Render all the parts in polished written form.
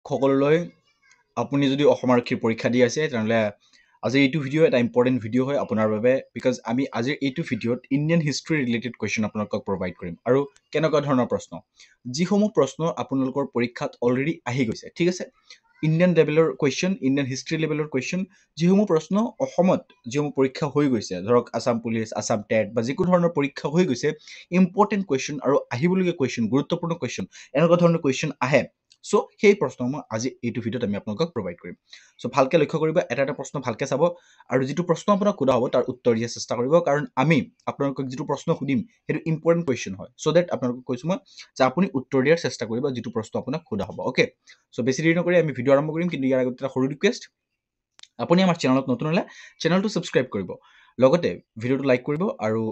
সকলোলৈ আপুনি যদি অসম আৰক্ষীৰ পৰীক্ষা দি আছে তেনেহ'লে আজিৰ এইটো ভিডিঅ' এটা ইম্পৰ্টেণ্ট ভিডিঅ' হয় আপোনাৰ বাবে বিকজ আমি আজিৰ এইটো ভিডিঅ'ত ইণ্ডিয়ান হিষ্ট্ৰী ৰিলেটেড কুৱেশ্যন আপোনালোকক প্ৰভাইড কৰিম আৰু কেনেকুৱা ধৰণৰ প্ৰশ্ন যিসমূহ প্ৰশ্ন আপোনালোকৰ পৰীক্ষাত অলৰেডি আহি গৈছে ঠিক আছে ইণ্ডিয়ান লেভেলৰ কুৱেশ্যন ইণ্ডিয়ান হিষ্ট্ৰী লেভেলৰ কুৱেশ্যন যিসমূহ প্ৰশ্ন অসমত যিসমূহ পৰীক্ষা হৈ গৈছে ধৰক আছাম পুলিচ আছাম টেট বা যিকোনো ধৰণৰ পৰীক্ষা হৈ গৈছে ইম্পৰ্টেণ্ট কুৱেশ্যন আৰু আহিবলগীয়া কুৱেশ্যন গুৰুত্বপূৰ্ণ কুৱেশ্যন এনেকুৱা ধৰণৰ কুৱেশ্যন আহে সো সেই প্ৰশ্নসমূহ আজি এইটো ভিডিঅ'ত আমি আপোনালোকক প্ৰভাইড কৰিম সো ভালকে লক্ষ্য কৰিব এটা প্ৰশ্ন ভালকে চাব আৰু যেটো প্ৰশ্ন আপোনাক সোধা হ'ব তাৰ উত্তৰ দিয়াৰ চেষ্টা কৰিব কাৰণ আমি আপোনালোকক যেটো প্ৰশ্ন সুধিম হেতু ইম্পৰ্টেন্ট কোৱেশ্চন হয় সো দ্যাট আপোনালোকক কৈছো মই যে আপুনি উত্তৰ দিয়াৰ চেষ্টা কৰিব যেটো প্ৰশ্ন আপোনাক সোধা হ'ব ওকে সো বেছি দেৰি নকৰি আমি ভিডিঅ' আৰম্ভ কৰিম কিন্তু ইয়াৰ আগতে এটা সৰু ৰিকুৱেষ্ট আপুনি আমাৰ চেনেলত নতুন হলে চেনেলটো সাবস্ক্ৰাইব কৰিব লগতে ভিডিঅ'টো লাইক কৰিব আৰু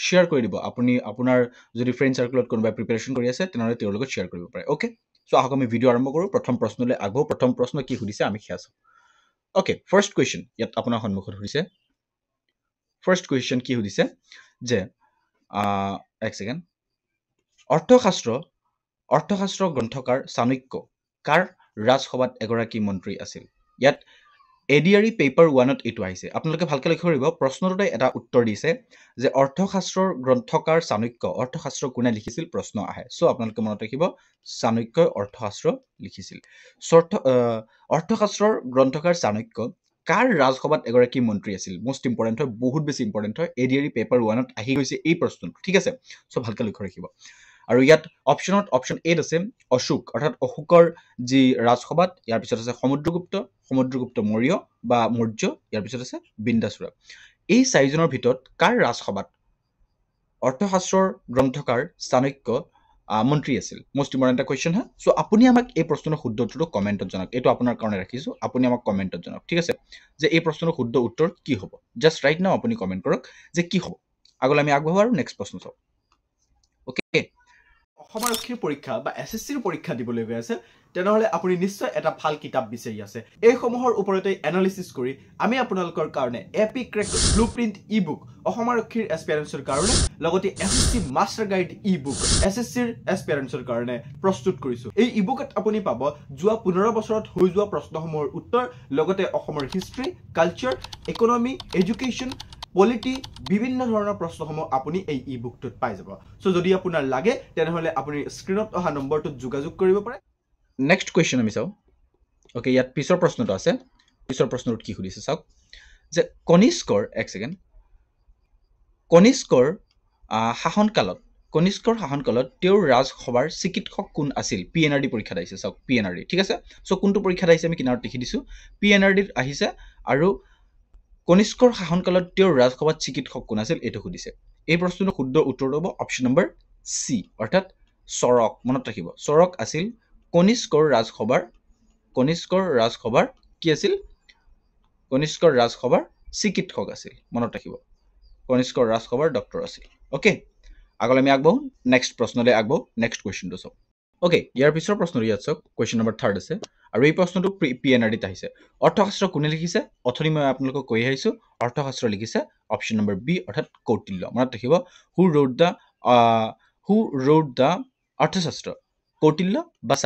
শ্বেয়াৰ কৰি দিব আপুনি আপোনাৰ যদি ফ্ৰেণ্ড সাৰ্কেলত কোনোবা প্ৰিপাৰেচন কৰি আছে তেনেহলে তেওঁৰ লগত শ্বেয়াৰ কৰিব পাৰে ওকে সো আহক আমি ভিডিঅ' আৰম্ভ কৰো প্ৰথম প্ৰশ্নলৈ আগো প্ৰথম প্ৰশ্ন কি সুধিছে আমি খেয়া চাও ওকে ফাৰ্স্ট কোৱেশ্চন ইয়াত আপোনাৰ সন্মুখত সুধিছে ফাৰ্স্ট কোৱেশ্চন কি সুধিছে যে এক সেকেন্ড অৰ্থশাস্ত্ৰ গ্ৰন্থকাৰ চাণক্য কাৰ ৰাজসভাত এগৰাকী মন্ত্ৰী আছিল ইয়াত এডিআৰই পেপাৰ 1ত এটো আহিছে আপোনালোকে ভালকে লক্ষ্য কৰিব প্ৰশ্নটোতে এটা উত্তৰ দিছে যে অৰ্থশাস্ত্ৰৰ গ্ৰন্থকাৰ চাণক্য অৰ্থশাস্ত্ৰ কোনে লিখিছিল প্ৰশ্ন আহে সো আপোনালোকে মনত ৰাখিব চাণক্যই অৰ্থশাস্ত্ৰ লিখিছিল অৰ্থশাস্ত্ৰৰ গ্ৰন্থকাৰ চাণক্য কাৰ ৰাজসভাত এগৰাকী মন্ত্ৰী আছিল মোস্ট ইম্পৰ্টেন্ট হয় বহুত বেছি ইম্পৰ্টেন্ট হয় এডিআৰই পেপাৰ 1ত আহি গৈছে এই প্ৰশ্নটো ঠিক আছে সো ভালকে লক্ষ্য ৰাখিব আৰু ইয়াত অপচন 8 আছে অশোক অৰ্থাৎ অশোকৰ যি ৰাজসভাত ইয়াৰ পিছত আছে সমুদ্ৰগুপ্ত মৌৰ্য বা মৌৰ্য ইয়াৰ পিছত আছে বিন্দাসুৰ এই চাৰিজনৰ ভিতৰত কাৰ ৰাজসভাত অৰ্থশাস্ত্ৰৰ গ্ৰন্থকাৰ চাণক্য মন্ত্ৰী আছিল মোস্ট ইম্পৰ্টেন্ট কোৱেশ্চন হয় সো আপুনি আমাক এই প্ৰশ্নৰ শুদ্ধ উত্তৰটো কমেন্টত জনাওক এটো আপোনাৰ কাৰণে ৰাখিছো আপুনি আমাক কমেন্টত জনাওক ঠিক আছে যে এই প্ৰশ্নৰ শুদ্ধ উত্তৰ কি হ'ব জাস্ট ৰাইট নাও আপুনি কমেন্ট কৰক যে কি হ'ব আগলৈ আমি আগবাঢ়ো আৰু নেক্সট প্ৰশ্ন চাও ওকে অসম আৰক্ষীৰ পৰীক্ষা বা এছএছসিৰ পৰীক্ষা দিবলৈ গৈ আছে তেনেহলে আপুনি নিশ্চয় এটা ভাল কিতাপ বিচাৰি আছে এই সমূহৰ ওপৰতে এনালিসিস কৰি আমি আপোনালোকৰ কাৰণে AP crack blueprint ebook Assam আৰক্ষীৰ এসপিৰেন্সৰ কাৰণে লগতে এছএছসি মাষ্টাৰ গাইড ই-বুক এছএছসিৰ এসপিৰেন্সৰ কাৰণে প্ৰস্তুত কৰিছো এই ই-বুকত আপুনি পাব যোৱা 15 বছৰত হৈ যোৱা প্ৰশ্নসমূহৰ উত্তৰ লগতে অসমৰ history culture economy education polity বিভিন্ন ধৰণৰ প্ৰশ্নসমূহ আপুনি এই ই-বুকটোত পাই যাব সো যদি আপোনাৰ লাগে তেনেহলে আপুনি স্ক্ৰিনত অহা নম্বৰটোত যোগাযোগ কৰিব পাৰে নেক্সট কোৱেশ্চন আমি চাও ওকে ইয়াত পিছৰ প্ৰশ্নটো আছে পিছৰ প্ৰশ্নটো কি সুধিছে চাওক যে কনিষ্কৰ এক সেকেন্ড কনিষ্কৰ শাসনকালত তেওঁৰ ৰাজসভাৰ চিকিৎসক কোন আছিল পিএনআৰডি পৰীক্ষাত আহিছে চাওক পিএনআৰডি ঠিক আছে সো কোনটো পৰীক্ষাত আহিছে আমি কিনাৰত লিখি দিছো পিএনআৰডিত আহিছে আৰু কনিষ্কৰ শাসনকালত তেওঁৰ ৰাজসভাত চিকিৎসক কোন আছিল এটো সুধিছে এই প্ৰশ্নটোৰ শুদ্ধ উত্তৰ হ'ব অপচন নম্বৰ সি অৰ্থাৎ চৰক মনত ৰাখিব চৰক আছিল কনিষ্কৰ ৰাজসভাৰ কি আছিল কনিষ্কৰ ৰাজসভাৰ চিকিৎসক আছিল মনত ৰাখিব কনিষ্কৰ ৰাজসভাৰ ডক্টৰ আছিল ওকে আগলৈ আমি আগবাঢ়ো নেক্সট প্ৰশ্নলৈ আগবাঢ়ো নেক্সট কোৱেশ্চনটো চাওক ওকে ইয়াৰ পিছৰ প্ৰশ্নটো ইয়াত চাওক কোৱেশ্চন নম্বৰ 3 আছে আৰু এই প্ৰশ্নটো পিএনআৰডিত আহিছে অৰ্থশাস্ত্ৰ কোনে লিখিছে অথনি মই আপোনালোকক কৈ আহিছো অৰ্থশাস্ত্ৰ লিখিছে অপচন নম্বৰ বি অৰ্থাৎ কৌটিল্য মনত ৰাখিব হু ৰোড দা অৰ্থশাস্ত্ৰ কৌটিল্য বা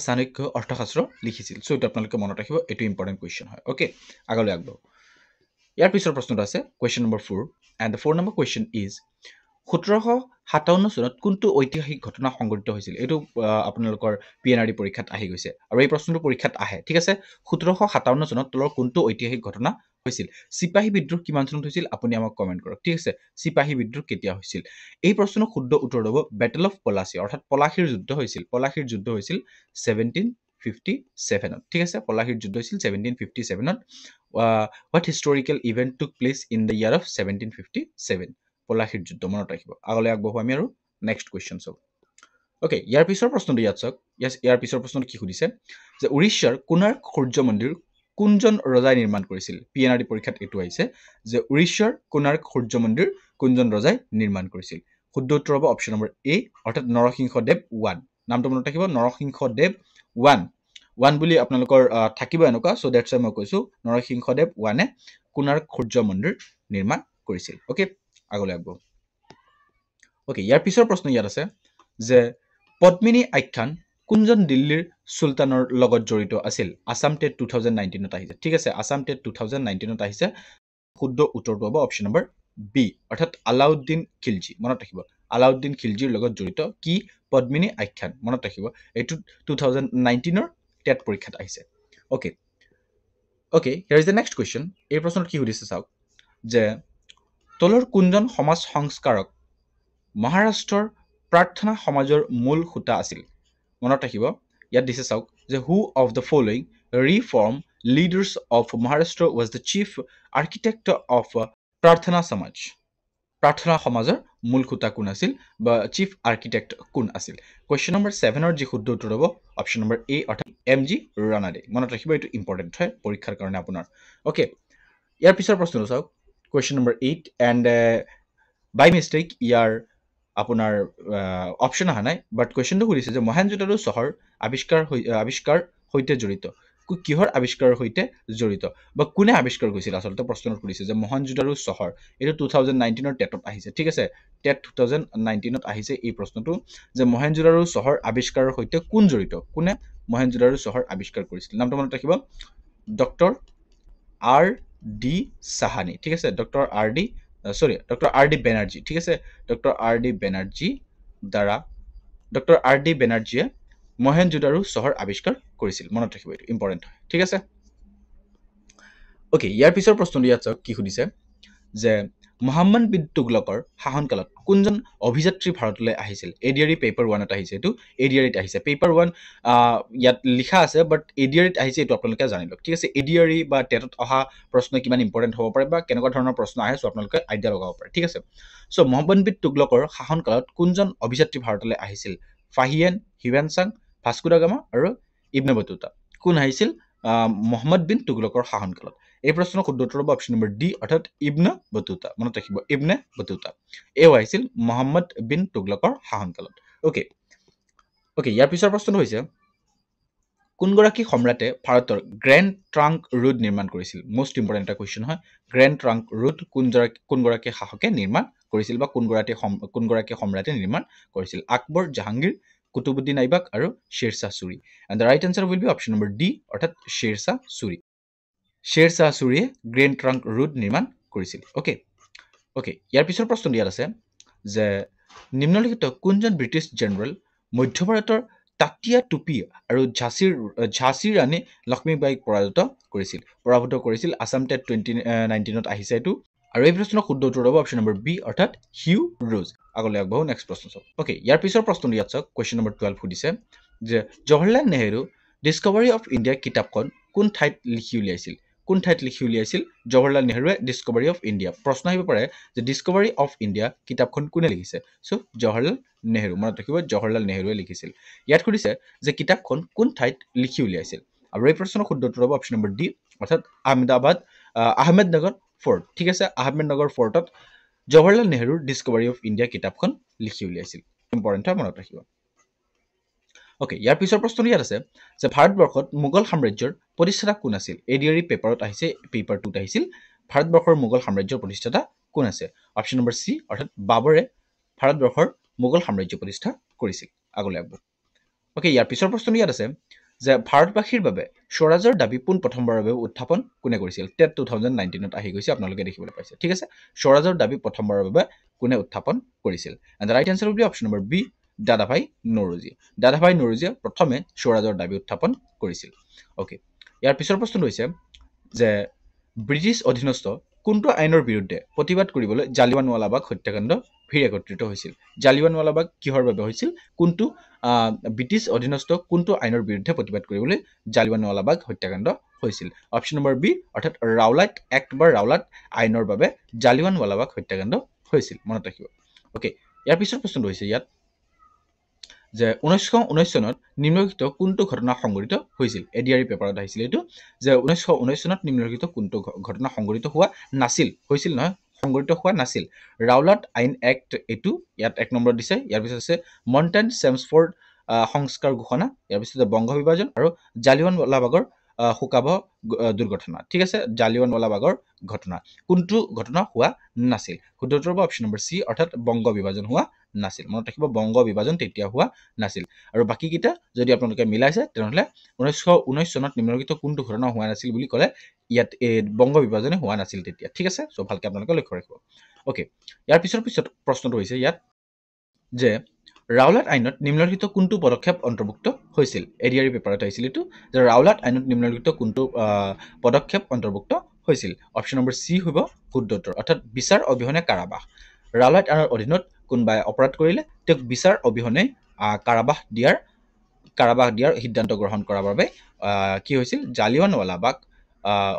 চাণক্য অৰ্থশাস্ত্ৰ লিখিছিল সো এটা আপোনালোকে মনত ৰাখিব এটো ইম্পৰ্টেন্ট কোৱেশ্চন হয় ওকে আগলৈ আগবাঢ়ো ইয়াৰ পিছৰ প্ৰশ্নটো আছে question number 4 and the 4 number question is 1757 চনত কোনটো ঐতিহাসিক ঘটনা সংঘটিত হৈছিল এটো আপোনালোকৰ পিএনআৰডি পৰীক্ষাত আহি গৈছে আৰু এই প্ৰশ্নটো পৰীক্ষাত আহে ঠিক আছে 1757 চনত তলৰ কোনটো ঐতিহাসিক ঘটনা হৈছিল সিপাহী বিদ্ৰোহ কিমান চনত হৈছিল আপুনি আমাক কমেন্ট কৰক ঠিক আছে সিপাহী বিদ্ৰোহ কেতিয়া হৈছিল এই প্ৰশ্নৰ শুদ্ধ উত্তৰ হ'ব বেটল অফ পলাচী অৰ্থাৎ পলাশীৰ যুদ্ধ হৈছিল 1757 ত ঠিক আছে পলাশীৰ যুদ্ধ হৈছিল 1757 ত what historical event took place in the year of 1757 পলাশীৰ যুদ্ধ মনত ৰাখিব আগলৈ আগবাঢ়ো আমি আৰু নেক্সট কোৱেশ্চন চাও ওকে ইয়াৰ পিছৰ প্ৰশ্নটো ইয়াত চাওক ইয়াৰ পিছৰ প্ৰশ্নটো কি সুধিছে যে উৰিষ্যাৰ কোণাৰ্ক সূৰ্য মন্দিৰ কোনজন ৰজাই নিৰ্মাণ কৰিছিল পিএনআৰডি পৰীক্ষাত এটো আহিছে যে উৰিষ্যাৰ কোণাৰ্ক সূৰ্য মন্দিৰ কোনজন ৰজাই নিৰ্মাণ কৰিছিল শুদ্ধ উত্তৰ হ'ব অপচন নম্বৰ এ অৰ্থাৎ নৰসিংহদেৱ 1 নামটো মনত ৰাখিব নৰসিংহদেৱ 1 বুলি আপোনালোকৰ থাকিব এনেকুৱা সো দ্যাটছ মই কৈছো নৰসিংহদেৱ 1 এ কোণাৰ্ক সূৰ্য মন্দিৰ নিৰ্মাণ কৰিছিল ওকে আগলৈ আগবাঢ়ো ওকে ইয়াৰ পিছৰ প্ৰশ্ন ইয়াত আছে যে পদ্মিনী আখ্যান কোনজন দিল্লীৰ সুলতানৰ লগত জড়িত আছিল আসাম টেট 2019ত আহিছে ঠিক আছে আসাম টেট 2019ত আহিছে শুদ্ধ উত্তৰটো হ'ব অপশ্যন নম্বৰ বি অৰ্থাৎ আলাউদ্দিন খিলজী মনত ৰাখিব আলাউদ্দিন খিলজীৰ লগত জড়িত কি পদ্মিনী আখ্যান মনত ৰাখিব এইটো 2019ৰ টেট পৰীক্ষাত আহিছে okay okay here is the next question এই প্ৰশ্নত কি সুধিছে চাওক যে তলৰ কোনজন সমাজ সংস্কাৰক মহাৰাষ্ট্ৰৰ প্ৰাৰ্থনা সমাজৰ মূল খুঁটা আছিল মনত ৰাখিব ইয়াত দিছে চাওক যে হু of the following reform leaders of Maharashtra was the chief architect of প্ৰাৰ্থনা সমাজ প্ৰাৰ্থনা সমাজৰ মূল খুঁটা কোন আছিল বা চিফ আৰ্কিটেক্ট কোন আছিল কুৱেশ্যন নম্বৰ 7ৰ যি শুদ্ধ উত্তৰ হ'ব অপশ্যন নম্বৰ এ অৰ্থাৎ MG ৰানাডে মনত ৰাখিব এইটো ইম্পৰ্টেণ্ট হয় পৰীক্ষাৰ কাৰণে আপোনাৰ ওকে ইয়াৰ পিছৰ প্ৰশ্নটো চাওক question number 8 and by mistake ইয়াৰ আপোনাৰ অপশ্যন অহা নাই বাট কুৱেশ্যনটো সুধিছে যে মহেঞ্জোদাৰো চহৰ আৱিষ্কাৰ সৈতে জড়িত কিহৰ আৱিষ্কাৰৰ সৈতে জড়িত বা কোনে আৱিষ্কাৰ কৰিছিল আচলতে প্ৰশ্নত সুধিছে যে মহেঞ্জোদাৰো চহৰ এইটো 2019ৰ টেটত আহিছে ঠিক আছে টেট 2019ত আহিছে এই প্ৰশ্নটো যে মহেঞ্জোদাৰো চহৰ আৱিষ্কাৰৰ সৈতে কোন জড়িত কোনে মহেঞ্জোদাৰো চহৰ আৱিষ্কাৰ কৰিছিল নামটো মনত ৰাখিব ডক্টৰ R.D. সাহানি ঠিক আছে ডক্টৰ R.D. বেনাৰ্জী ঠিক আছে ডক্টৰ R.D. বেনাৰ্জী দ্বাৰা ডক্টৰ R.D. বেনাৰ্জীয়ে মহেঞ্জোদাৰো চহৰ আৱিষ্কাৰ কৰিছিল মনত ৰাখিব এইটো ইম্পৰ্টেণ্ট হয় ঠিক আছে ওকে ইয়াৰ পিছৰ প্ৰশ্নটো ইয়াত চাওক কি সুধিছে যে মুহাম্মদ বিন তুগলকৰ শাসনকালত কোনজন অভিযাত্ৰী ভাৰতলৈ আহিছিল এডিআৰই পেপাৰ 1ত আহিছে এইটো এডিআৰইত আহিছে পেপাৰ 1 ইয়াত লিখা আছে বাট এডিআৰইত আহিছে এইটো আপোনালোকে জানি লওক ঠিক আছে এডিআৰই বা টেটত অহা প্ৰশ্ন কিমান ইম্পৰ্টেণ্ট হ'ব পাৰে বা কেনেকুৱা ধৰণৰ প্ৰশ্ন আহে সো আপোনালোকে আইডিয়া লগাব পাৰে ঠিক আছে সো মুহাম্মদ বিন তুগলকৰ শাসনকালত কোনজন অভিযাত্ৰী ভাৰতলৈ আহিছিল ফাহিয়ান হিউৱেনচাং ভাস্কো দা গামা আৰু ইবনে বতুতা কোন আহিছিল মুহাম্মদ বিন তুগলকৰ শাসনকালত এই প্ৰশ্নৰ শুদ্ধ উত্তৰ হ'ব অপশ্যন নম্বৰ ডি অৰ্থাৎ ইবনে বতুতা মনত ৰাখিব ইবনে বতুতা এও আহিছিল মুহাম্মদ বিন তুগলকৰ শাসনকালত ওকে ইয়াৰ পিছৰ প্ৰশ্নটো হৈছে কোনগৰাকী সম্ৰাটে ভাৰতৰ গ্ৰেণ্ড ট্ৰাংক ৰোড নিৰ্মাণ কৰিছিল মোষ্ট ইম্পৰ্টেণ্ট এটা কুৱেশ্যন হয় গ্ৰেণ্ড ট্ৰাংক ৰোড কোনগৰাকী শাসকে নিৰ্মাণ কৰিছিল বা কোনগৰাকী সম্ৰাটে নিৰ্মাণ কৰিছিল আকবৰ জাহাংগীৰ কুতুবুদ্দিন আইবাক আৰু Shershah Suri and the right answer will be option number D অৰ্থাৎ শ্বেৰশ্বাহ ছুৰী শ্বেৰশ্বাহ ছুৰীয়ে গ্ৰেণ্ড ট্ৰাংক ৰোড নিৰ্মাণ কৰিছিল ওকে ইয়াৰ পিছৰ প্ৰশ্নটো ইয়াত আছে যে নিম্নলিখিত কোনজন ব্ৰিটিছ জেনেৰেল মধ্য ভাৰতৰ তাতিয়া টুপি আৰু ঝাঁচীৰ ৰাণী লক্ষ্মীবাইক পৰাভূত কৰিছিল আসাম টেট 2019ত আহিছে এইটো আৰু এই প্ৰশ্নৰ শুদ্ধ উত্তৰ হ'ব অপশ্যন নম্বৰ বি অৰ্থাৎ হিউ ৰোজ আগলৈ আগবাঢ়ো নেক্সট প্ৰশ্ন চাওক ওকে ইয়াৰ পিছৰ প্ৰশ্নটো ইয়াত চাওক কুৱেশ্যন নম্বৰ 12 সুধিছে যে Jawaharlal Nehru discovery of India কিতাপখন কোন ঠাইত লিখি উলিয়াইছিল জৱাহৰলাল নেহেৰুৱে ডিস্কভাৰী অফ ইণ্ডিয়া প্ৰশ্ন আহিব পাৰে যে ডিস্কভাৰী অফ ইণ্ডিয়া কিতাপখন কোনে লিখিছে সো জৱাহৰলাল নেহেৰু মনত ৰাখিব জৱাহৰলাল নেহেৰুৱে লিখিছিল ইয়াত সুধিছে যে কিতাপখন কোন ঠাইত লিখি উলিয়াইছিল আৰু এই প্ৰশ্নৰ শুদ্ধ উত্তৰ হ'ব অপশ্যন নম্বৰ ডি অৰ্থাৎ আহমেদনগৰ ফৰ্ট ঠিক আছে আহমেদনগৰ ফৰ্টত জৱাহৰলাল নেহেৰুৰ ডিস্কভাৰী অফ ইণ্ডিয়া কিতাপখন লিখি উলিয়াইছিল ইম্পৰ্টেণ্ট হয় মনত ৰাখিব ওকে ইয়াৰ পিছৰ প্ৰশ্নটো ইয়াত আছে যে ভাৰতবৰ্ষত মোগল সাম্ৰাজ্যৰ প্ৰতিষ্ঠাতা কোন আছিল এডিআৰই পেপাৰত আহিছে পেপাৰ 2ত আহিছিল ভাৰতবৰ্ষৰ মোগল সাম্ৰাজ্যৰ প্ৰতিষ্ঠাতা কোন আছে অপশ্যন নম্বৰ সি অৰ্থাৎ বাবৰে ভাৰতবৰ্ষৰ মোগল সাম্ৰাজ্য প্ৰতিষ্ঠা কৰিছিল আগলৈ আগব ওকে ইয়াৰ পিছৰ প্ৰশ্নটো ইয়াত আছে যে ভাৰতবাসীৰ বাবে স্বৰাজৰ দাবী পোন প্ৰথমবাৰৰ বাবে উত্থাপন কোনে কৰিছিল টেট 2019ত আহি গৈছে আপোনালোকে দেখিবলৈ পাইছে ঠিক আছে স্বৰাজৰ দাবী প্ৰথমবাৰৰ বাবে কোনে উত্থাপন কৰিছিল and the right answer will be option number B Dadabhai নৰোজীয়ে প্ৰথমে স্বৰাজৰ দাবী উত্থাপন কৰিছিল ওকে ইয়াৰ পিছৰ প্ৰশ্নটো হৈছে যে ব্ৰিটিছ অধীনস্থ কোনটো আইনৰ বিৰুদ্ধে প্ৰতিবাদ কৰিবলৈ জালিয়ানৱালাবাগ হত্যাকাণ্ড ভিৰ একত্ৰিত হৈছিল জালিয়ানৱালাবাগ কিহৰ বাবে হৈছিল কোনটো ব্ৰিটিছ অধীনস্থ কোনটো আইনৰ বিৰুদ্ধে প্ৰতিবাদ কৰিবলৈ জালিয়ানৱালাবাগ হত্যাকাণ্ড হৈছিল অপশ্যন নম্বৰ বি অৰ্থাৎ ৰাওলাট এক্ট বা ৰাওলাট আইনৰ বাবে জালিয়ানৱালাবাগ হত্যাকাণ্ড হৈছিল মনত ৰাখিব ওকে ইয়াৰ পিছৰ প্ৰশ্নটো হৈছে ইয়াত যে 1919 চনত নিম্নলিখিত কোনটো ঘটনা সংঘটিত হৈছিল এডিআৰই পেপাৰত আহিছিল এইটো যে 1919 চনত নিম্নলিখিত কোনটো ঘটনা সংঘটিত হোৱা নাছিল হৈছিল নহয় সংঘটিত হোৱা নাছিল ৰাওলাট আইন এক্ট এইটো ইয়াত এক নম্বৰ দিছে ইয়াৰ পিছত আছে মণ্টেন চেমছফৰ্ড সংস্কাৰ ঘোষণা ইয়াৰ পিছত বংগ বিভাজন আৰু জালিয়ানৱালাবাগৰ শোকাবহ দুৰ্ঘটনা ঠিক আছে জালিয়ানৱালাবাগৰ ঘটনা কোনটো ঘটনা হোৱা নাছিল শুদ্ধ উত্তৰ হ'ব অপশ্যন নম্বৰ সি অৰ্থাৎ বংগ বিভাজন হোৱা নাছিল মনত ৰাখিব বংগ বিভাজন তেতিয়া হোৱা নাছিল আৰু বাকীকেইটা যদি আপোনালোকে মিলাইছে তেনেহ'লে 1919 চনত নিম্নলিখিত কোনটো ঘটনা হোৱা নাছিল বুলি ক'লে ইয়াত বংগ বিভাজনে হোৱা নাছিল তেতিয়া ঠিক আছে সো ভালকৈ আপোনালোকে লক্ষ্য ৰাখিব ওকে ইয়াৰ পিছত প্ৰশ্নটো হৈছে ইয়াত যে ৰাওলাট আইনত নিম্নলিখিত কোনটো পদক্ষেপ অন্তৰ্ভুক্ত হৈছিল এডিআৰই পেপাৰত আহিছিল এইটো যে ৰাওলাট আইনত নিম্নলিখিত কোনটো পদক্ষেপ অন্তৰ্ভুক্ত হৈছিল অপশ্যন নম্বৰ চি হ'ব শুদ্ধ উত্তৰ অৰ্থাৎ বিচাৰ অবিহনে কাৰাবাস ৰাওলাট আইনৰ অধীনত কোনোবাই অপৰাধ কৰিলে তেওঁক বিচাৰ অবিহনে কাৰাবাস দিয়াৰ সিদ্ধান্ত গ্ৰহণ কৰাৰ বাবে কি হৈছিল জালিয়ানৱালাবাগ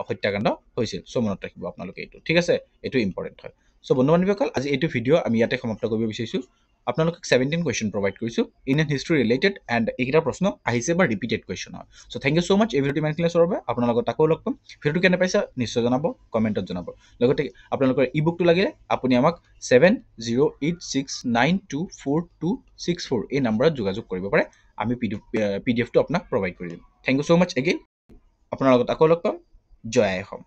হত্যাকাণ্ড হৈছিল সো মনত ৰাখিব আপোনালোকে এইটো ঠিক আছে এইটো ইম্পৰ্টেণ্ট হয় সো বন্ধু বান্ধৱীসকল আজি এইটো ভিডিঅ' আমি ইয়াতে সমাপ্ত কৰিব বিচাৰিছোঁ আপোনালোকক 17 কুৱেশ্যন প্ৰভাইড কৰিছোঁ ইণ্ডিয়ান হিষ্ট্ৰী ৰিলেটেড এণ্ড এইকেইটা প্ৰশ্ন আহিছে বা ৰিপিটেড কুৱেশ্যন হয় so thank you so much এই ভিডিঅ'টো ইমানখিনি চোৱাৰ বাবে আপোনালোকক আকৌ লগ পাম ভিডিঅ'টো কেনে পাইছে নিশ্চয় জনাব কমেণ্টত জনাব লগতে আপোনালোকৰ ই বুকটো লাগিলে আপুনি আমাক 7086924264 এই নম্বৰত যোগাযোগ কৰিব পাৰে আমি PDF টো আপোনাক প্ৰভাইড কৰি দিম thank you so much again আপোনাৰ লগত আকৌ লগ পাম জয় আই অসম